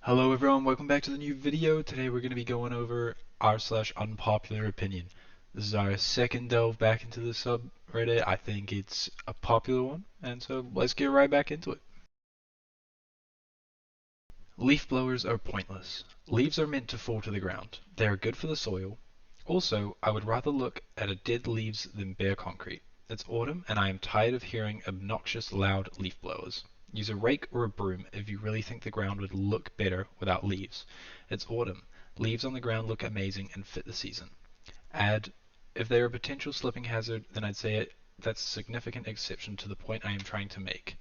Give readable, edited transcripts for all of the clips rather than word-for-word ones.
Hello everyone, welcome back to the new video. Today we're going to be going over r/unpopular opinion. This is our second delve back into the subreddit. I think it's a popular one, and so let's get right back into it. Leaf blowers are pointless. Leaves are meant to fall to the ground. They are good for the soil. Also, I would rather look at a dead leaves than bare concrete. It's autumn and I am tired of hearing obnoxious loud leaf blowers. Use a rake or a broom if you really think the ground would look better without leaves. It's autumn. Leaves on the ground look amazing and fit the season. Add, if they are a potential slipping hazard, then I'd say that's a significant exception to the point I am trying to make.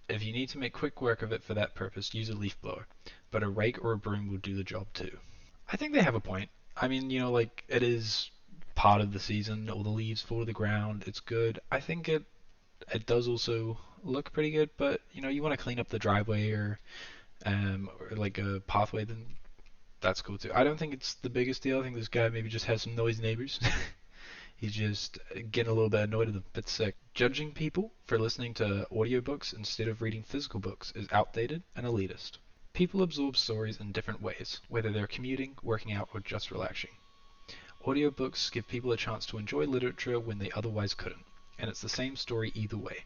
If you need to make quick work of it for that purpose, use a leaf blower, but a rake or a broom will do the job too. I think they have a point. I mean, like it is part of the season. All the leaves fall to the ground. It's good. I think it does also look pretty good, but you want to clean up the driveway or like a pathway, then that's cool too. I don't think it's the biggest deal. I think this guy maybe just has some noisy neighbors. He's just getting a little bit annoyed at them. Bit sick. Judging people for listening to audiobooks instead of reading physical books is outdated and elitist. People absorb stories in different ways, whether they're commuting, working out, or just relaxing. Audiobooks give people a chance to enjoy literature when they otherwise couldn't, and it's the same story either way.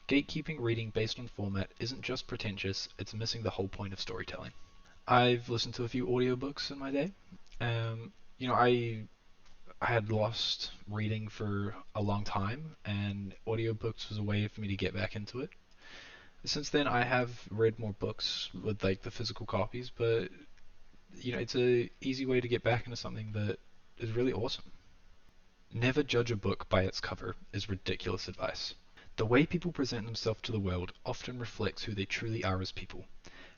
Gatekeeping reading based on format isn't just pretentious, it's missing the whole point of storytelling. I've listened to a few audiobooks in my day. I had lost reading for a long time, and audiobooks was a way for me to get back into it. Since then, I have read more books with like the physical copies, but it's a easy way to get back into something that is really awesome. Never judge a book by its cover is ridiculous advice. The way people present themselves to the world often reflects who they truly are as people.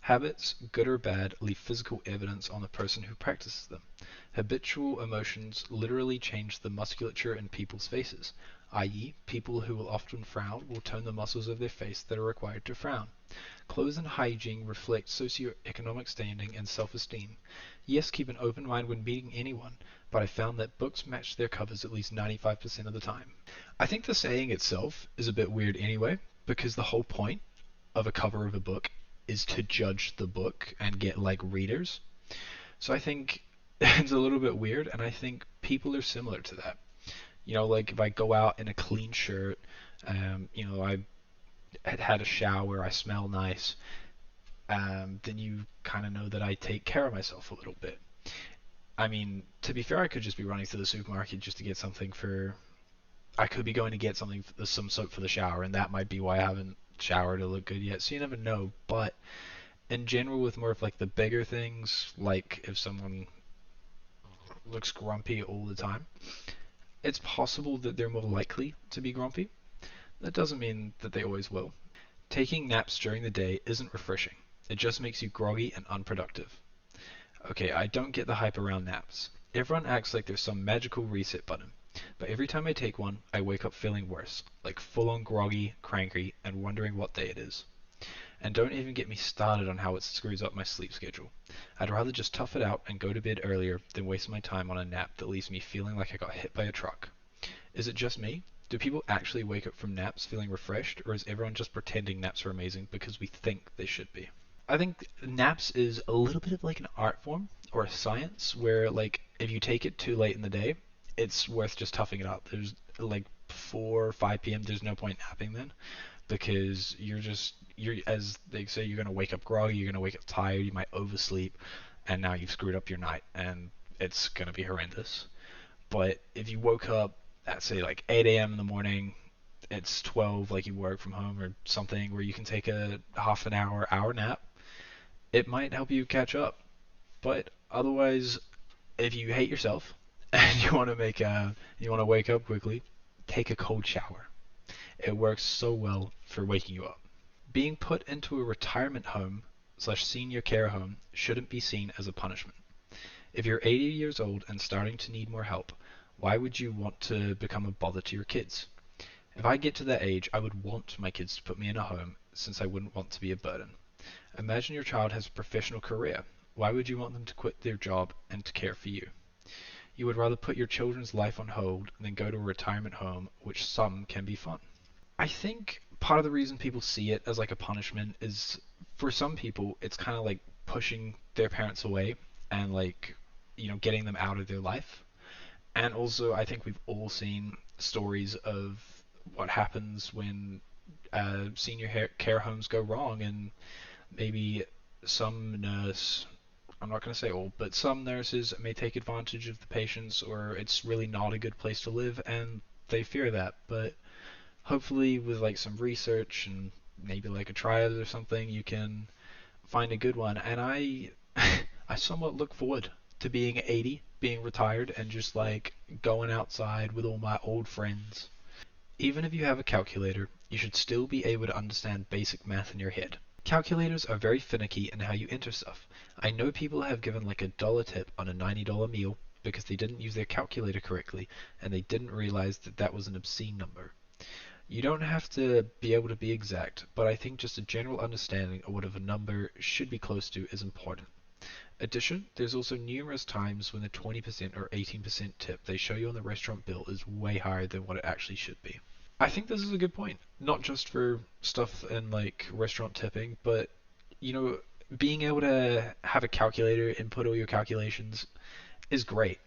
Habits, good or bad, leave physical evidence on the person who practices them. Habitual emotions literally change the musculature in people's faces, i.e., people who will often frown will tone the muscles of their face that are required to frown. Clothes and hygiene reflect socioeconomic standing and self-esteem. Yes, keep an open mind when meeting anyone, but I found that books match their covers at least 95% of the time. I think the saying itself is a bit weird anyway, because the whole point of a cover of a book is to judge the book and get like readers. So I think it's a little bit weird, and I think people are similar to that. Like if I go out in a clean shirt, I had a shower, I smell nice, then you kind of know that I take care of myself a little bit. I mean, to be fair, I could just be running to the supermarket just to get something for. I could be going to get some soap for the shower, and that might be why I haven't showered to look good yet. So you never know. But in general, with more of like the bigger things, like if someone looks grumpy all the time, it's possible that they're more likely to be grumpy. That doesn't mean that they always will. Taking naps during the day isn't refreshing. It just makes you groggy and unproductive. Okay, I don't get the hype around naps. Everyone acts like there's some magical reset button, but every time I take one, I wake up feeling worse, like full on groggy, cranky, and wondering what day it is. And don't even get me started on how it screws up my sleep schedule. I'd rather just tough it out and go to bed earlier than waste my time on a nap that leaves me feeling like I got hit by a truck. Is it just me? Do people actually wake up from naps feeling refreshed, or is everyone just pretending naps are amazing because we think they should be? I think naps is a little bit of like an art form or a science where like if you take it too late in the day, it's worth just toughing it out. There's like 4 or 5 p.m. There's no point napping then because you're as they say you're gonna wake up groggy, you're gonna wake up tired, you might oversleep, and now you've screwed up your night and it's gonna be horrendous. But if you woke up at say like 8 a.m. in the morning, it's 12, like you work from home or something where you can take a half an hour nap, it might help you catch up. But otherwise, if you hate yourself and you want to wake up quickly, take a cold shower. It works so well for waking you up. Being put into a retirement home slash senior care home shouldn't be seen as a punishment. If you're 80 years old and starting to need more help, why would you want to become a bother to your kids? If I get to that age, I would want my kids to put me in a home since I wouldn't want to be a burden. Imagine your child has a professional career. Why would you want them to quit their job and to care for you? You would rather put your children's life on hold than go to a retirement home, which some can be fun. I think part of the reason people see it as like a punishment is for some people it's kind of like pushing their parents away and like getting them out of their life. And also, I think we've all seen stories of what happens when senior care homes go wrong, and maybe some nurse, I'm not going to say all, but some nurses may take advantage of the patients, or it's really not a good place to live, and they fear that. But hopefully, with like some research and maybe like a trial or something, you can find a good one. And I somewhat look forward to being 80, being retired, and just like going outside with all my old friends. Even if you have a calculator, you should still be able to understand basic math in your head. Calculators are very finicky in how you enter stuff. I know people have given like a dollar tip on a $90 meal because they didn't use their calculator correctly and they didn't realize that that was an obscene number. You don't have to be able to be exact, but I think just a general understanding of what a number should be close to is important. Addition, there's also numerous times when the 20% or 18% tip they show you on the restaurant bill is way higher than what it actually should be. I think this is a good point, not just for stuff in like restaurant tipping, but you know, being able to have a calculator input all your calculations is great.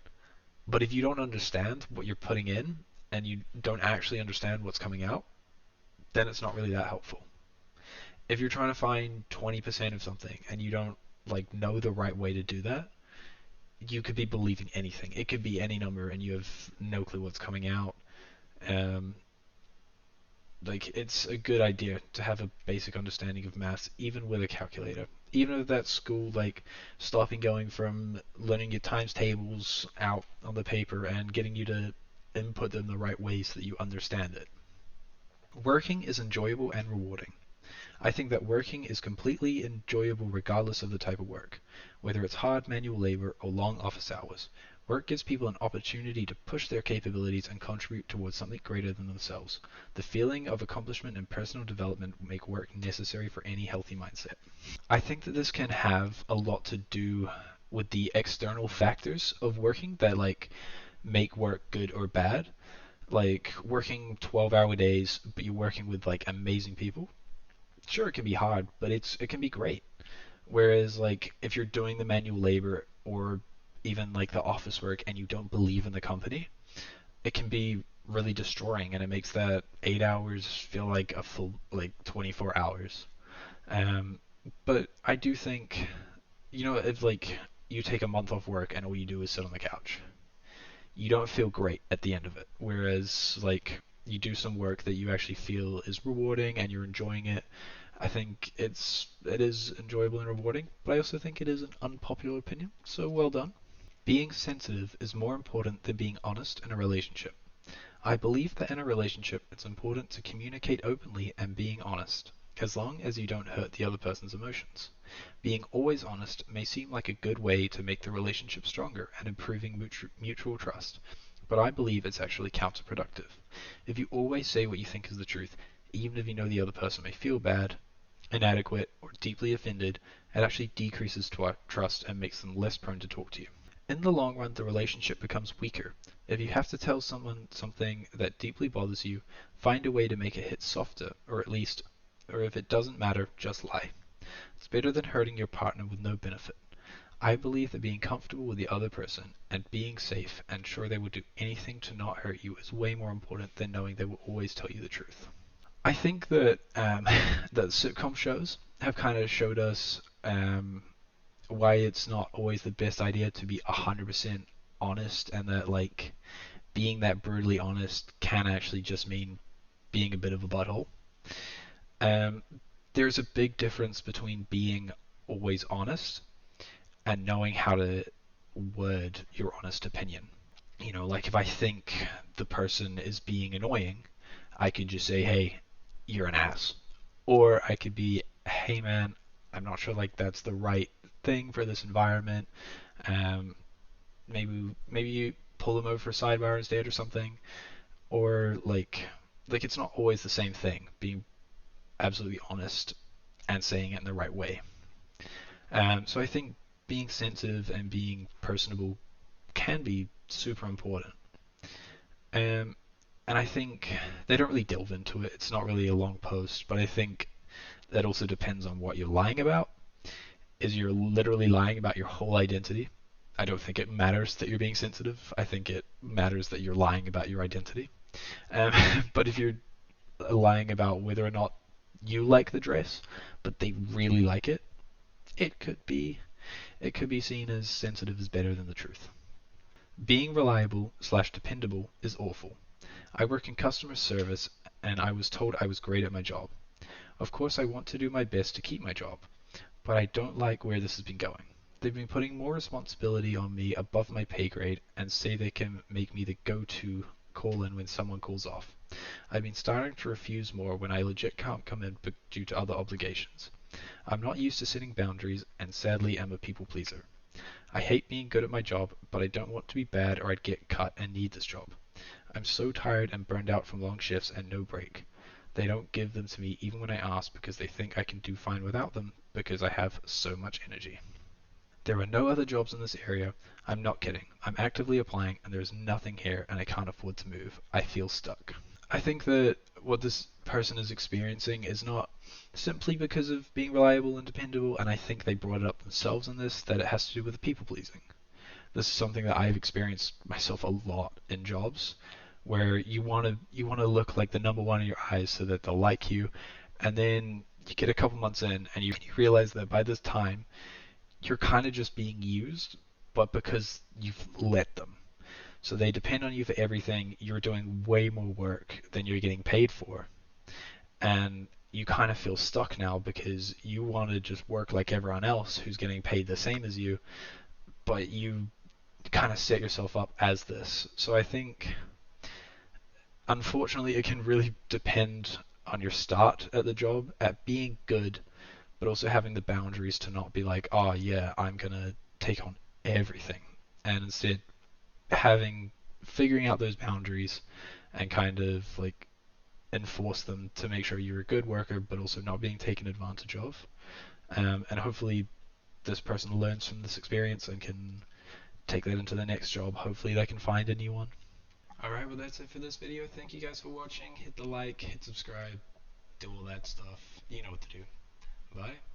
But if you don't understand what you're putting in and you don't actually understand what's coming out, then it's not really that helpful. If you're trying to find 20% of something and you don't like know the right way to do that, you could be believing anything. It could be any number and you have no clue what's coming out. Um, like it's a good idea to have a basic understanding of maths, even with a calculator. Even if that's school, like stopping going from learning your times tables out on the paper and getting you to input them the right way so that you understand it. Working is enjoyable and rewarding. I think that working is completely enjoyable regardless of the type of work, whether it's hard manual labor or long office hours. Work gives people an opportunity to push their capabilities and contribute towards something greater than themselves. The feeling of accomplishment and personal development make work necessary for any healthy mindset. I think that this can have a lot to do with the external factors of working that like make work good or bad. Like working 12-hour days, but you're working with like amazing people. Sure, it can be hard, but it can be great. Whereas like if you're doing the manual labor or even like the office work and you don't believe in the company, it can be really destroying and it makes that 8 hours feel like a full like 24 hours. Um, but I do think, if like you take a month off work and all you do is sit on the couch, you don't feel great at the end of it. Whereas like you do some work that you actually feel is rewarding and you're enjoying it, I think it is enjoyable and rewarding, but I also think it is an unpopular opinion, so well done. Being sensitive is more important than being honest in a relationship. I believe that in a relationship it's important to communicate openly and being honest, as long as you don't hurt the other person's emotions. Being always honest may seem like a good way to make the relationship stronger and improving mutual trust, but I believe it's actually counterproductive. If you always say what you think is the truth, even if you know the other person may feel bad, inadequate, or deeply offended, it actually decreases trust and makes them less prone to talk to you. In the long run, the relationship becomes weaker. If you have to tell someone something that deeply bothers you, find a way to make it hit softer, or if it doesn't matter, just lie. It's better than hurting your partner with no benefit. I believe that being comfortable with the other person and being safe and sure they will do anything to not hurt you is way more important than knowing they will always tell you the truth. I think that that sitcom shows have kind of showed us why it's not always the best idea to be 100% honest, and that like being that brutally honest can actually just mean being a bit of a butthole. Um, there's a big difference between being always honest and knowing how to word your honest opinion. Like if I think the person is being annoying, I could just say, hey, you're an ass. Or I could be, hey man, I'm not sure like that's the right thing for this environment. Um, maybe you pull them over for a sidebar instead or something. Or like it's not always the same thing. Being absolutely honest and saying it in the right way. So I think being sensitive and being personable can be super important. Um, and I think they don't really delve into it. It's not really a long post, but I think that also depends on what you're lying about. is you're literally lying about your whole identity. I don't think it matters that you're being sensitive. I think it matters that you're lying about your identity. Um, but if you're lying about whether or not you like the dress, but they really like it, it could be seen as sensitive is better than the truth. Being reliable slash dependable is awful. I work in customer service and I was told I was great at my job. Of course, I want to do my best to keep my job, but I don't like where this has been going. They've been putting more responsibility on me above my pay grade and say they can make me the go-to call in when someone calls off. I've been starting to refuse more when I legit can't come in due to other obligations. I'm not used to setting boundaries and sadly am a people pleaser. I hate being good at my job, but I don't want to be bad or I'd get cut and need this job. I'm so tired and burned out from long shifts and no break. They don't give them to me even when I ask because they think I can do fine without them because I have so much energy. There are no other jobs in this area. I'm not kidding. I'm actively applying and there is nothing here and I can't afford to move. I feel stuck. I think that what this person is experiencing is not simply because of being reliable and dependable, and I think they brought it up themselves in this, that it has to do with people pleasing. This is something that I've experienced myself a lot in jobs, where you want to look like the number one in your eyes so that they'll like you, and then you get a couple months in and you realize that by this time you're kind of just being used, but because you've let them. So they depend on you for everything. You're doing way more work than you're getting paid for, and you kind of feel stuck now because you want to just work like everyone else who's getting paid the same as you, but you kind of set yourself up as this. So I think, unfortunately, it can really depend on your start at the job, at being good, but also having the boundaries to not be like, oh yeah, I'm gonna take on everything, and instead figuring out those boundaries and kind of like enforce them to make sure you're a good worker, but also not being taken advantage of. And hopefully, this person learns from this experience and can take that into the next job. Hopefully, they can find a new one. Alright, well, that's it for this video. Thank you guys for watching. Hit the like, hit subscribe, do all that stuff. You know what to do. Bye.